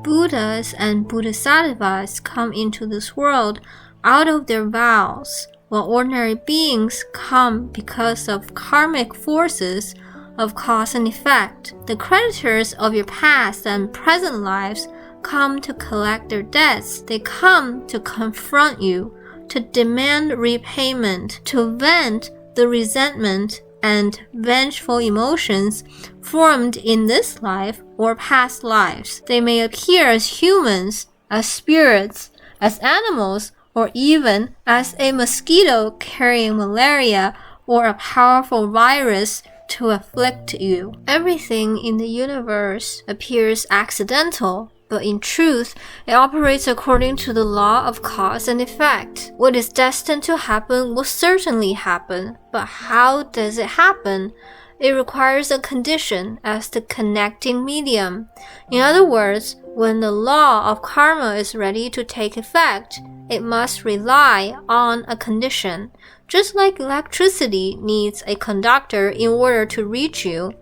Buddhas and Bodhisattvas come into this world out of their vows, while ordinary beings come because of karmic forces of cause and effect. The creditors of your past and present lives come to collect their debts. They come to confront you, to demand repayment, to vent the resentment and vengeful emotions formed in this life or past lives. They may appear as humans, as spirits, as animals, or even as a mosquito carrying malaria or a powerful virus to afflict you. Everything in the universe appears accidental, but in truth, it operates according to the law of cause and effect. What is destined to happen will certainly happen, but how does it happen? It requires a condition as the connecting medium. In other words, when the law of karma is ready to take effect, it must rely on a condition. Just like electricity needs a conductor in order to reach you.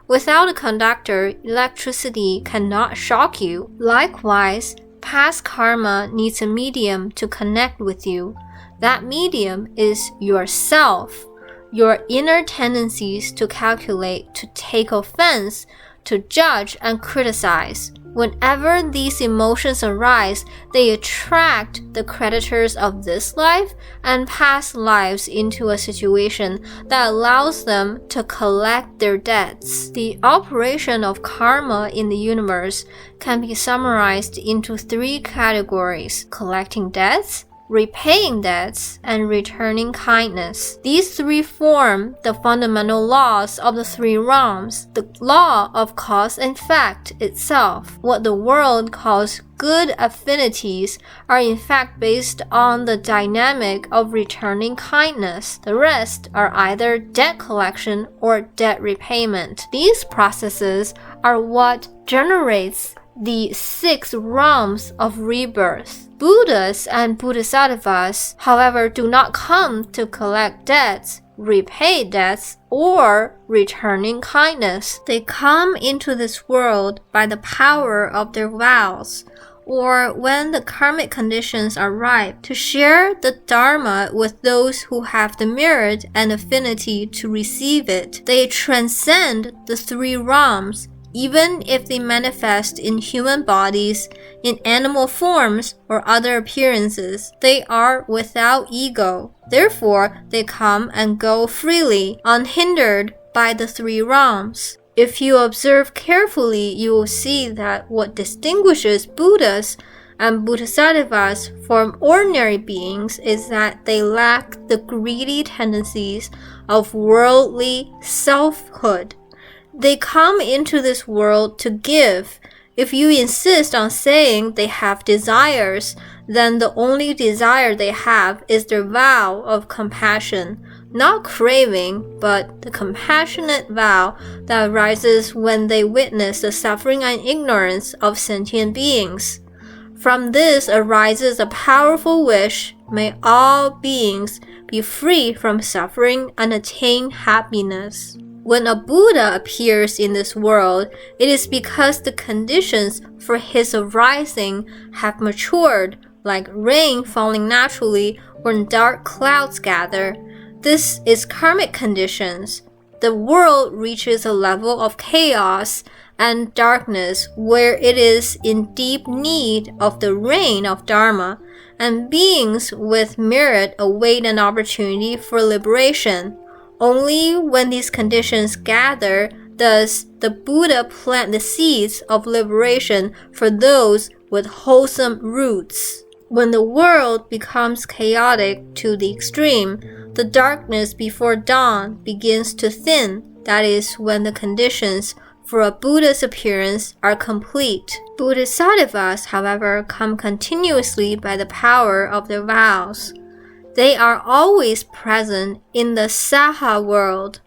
Without a conductor, electricity cannot shock you. Likewise, past karma needs a medium to connect with you. That medium is yourself, your inner tendencies to calculate, to take offense, to judge and criticize. Whenever these emotions arise, they attract the creditors of this life and past lives into a situation that allows them to collect their debts. The operation of karma in the universe can be summarized into 3 categories: collecting debts, repaying debts, and returning kindness. These 3 form the fundamental laws of the 3 realms. The law of cause and effect itself, what the world calls good affinities, are in fact based on the dynamic of returning kindness. The rest are either debt collection or debt repayment. These processes are what generates the 6 realms of rebirth. Buddhas and Bodhisattvas, however, do not come to collect debts, repay debts, or returning kindness. They come into this world by the power of their vows, or when the karmic conditions are ripe, to share the Dharma with those who have the merit and affinity to receive it. They transcend the 3 realms, even if they manifest in human bodies, in animal forms, or other appearances. They are without ego. Therefore, they come and go freely, unhindered by the 3 realms. If you observe carefully, you will see that what distinguishes Buddhas and Bodhisattvas from ordinary beings is that they lack the greedy tendencies of worldly selfhood. They come into this world to give. If you insist on saying they have desires, then the only desire they have is their vow of compassion, not craving, but the compassionate vow that arises when they witness the suffering and ignorance of sentient beings. From this arises a powerful wish: may all beings be free from suffering and attain happiness. When a Buddha appears in this world, it is because the conditions for his arising have matured, like rain falling naturally when dark clouds gather. This is karmic conditions. The world reaches a level of chaos and darkness where it is in deep need of the rain of Dharma, and beings with merit await an opportunity for liberation. Only when these conditions gather does the Buddha plant the seeds of liberation for those with wholesome roots. When the world becomes chaotic to the extreme, the darkness before dawn begins to thin. That is when the conditions for a Buddha's appearance are complete. Bodhisattvas, however, come continuously by the power of their vows. They are always present in the Saha world,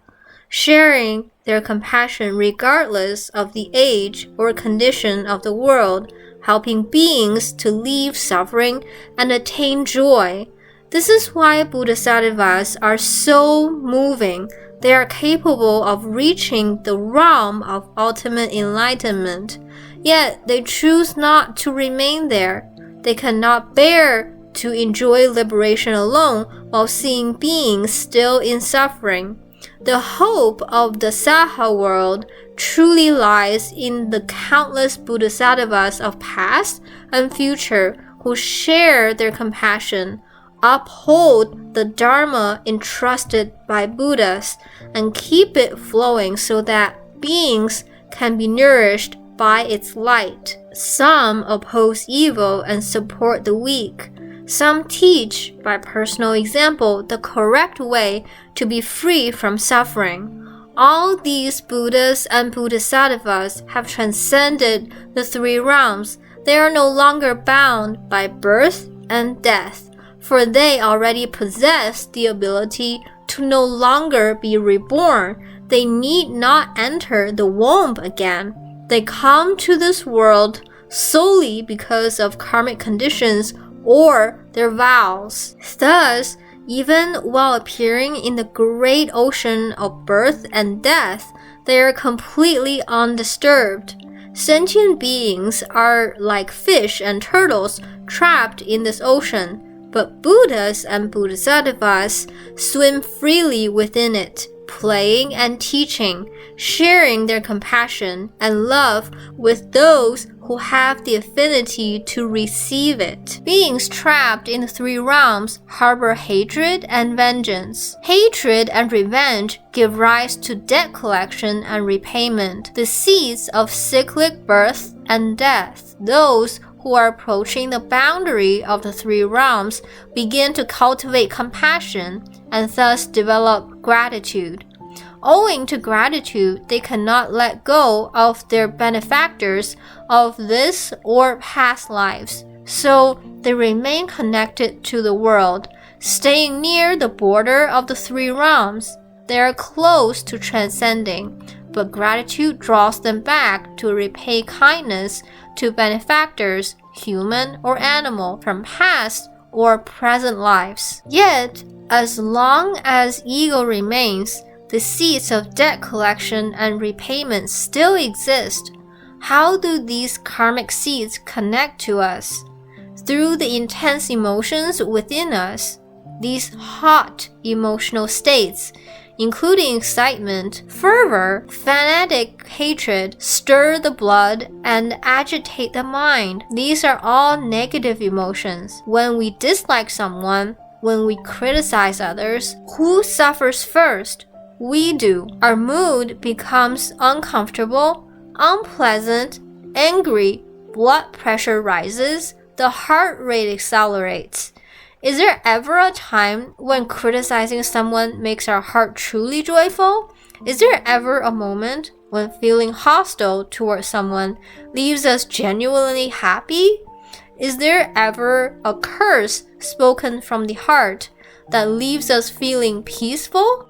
sharing their compassion regardless of the age or condition of the world, helping beings to leave suffering and attain joy. This is why Bodhisattvas are so moving. They are capable of reaching the realm of ultimate enlightenment. Yet they choose not to remain there. They cannot bear to enjoy liberation alone while seeing beings still in suffering. The hope of the Saha world truly lies in the countless bodhisattvas of past and future who share their compassion, uphold the Dharma entrusted by Buddhas, and keep it flowing so that beings can be nourished by its light. Some oppose evil and support the weak. Some teach, by personal example, the correct way to be free from suffering. All these Buddhas and Bodhisattvas have transcended the three realms. They are no longer bound by birth and death, for they already possess the ability to no longer be reborn. They need not enter the womb again. They come to this world solely because of karmic conditions or their vows. Thus, even while appearing in the great ocean of birth and death, they are completely undisturbed. Sentient beings are like fish and turtles trapped in this ocean, but Buddhas and Bodhisattvas swim freely within it, playing and teaching, sharing their compassion and love with those who have the affinity to receive it. Beings trapped in the three realms harbor hatred and vengeance. Hatred and revenge give rise to debt collection and repayment, the seeds of cyclic birth and death. Those who are approaching the boundary of the three realms begin to cultivate compassion and thus develop gratitude. Owing to gratitude, they cannot let go of their benefactors of this or past lives, so they remain connected to the world, staying near the border of the three realms. They are close to transcending, but gratitude draws them back to repay kindness to benefactors, human or animal, from past or present lives. Yet, as long as ego remains, the seeds of debt collection and repayment still exist. How do these karmic seeds connect to us? Through the intense emotions within us. These hot emotional states, including excitement, fervor, fanatic hatred, stir the blood and agitate the mind. These are all negative emotions. When we dislike someone, when we criticize others, who suffers first? We do. Our mood becomes uncomfortable, unpleasant, angry, blood pressure rises, the heart rate accelerates. Is there ever a time when criticizing someone makes our heart truly joyful? Is there ever a moment when feeling hostile towards someone leaves us genuinely happy? Is there ever a curse spoken from the heart that leaves us feeling peaceful?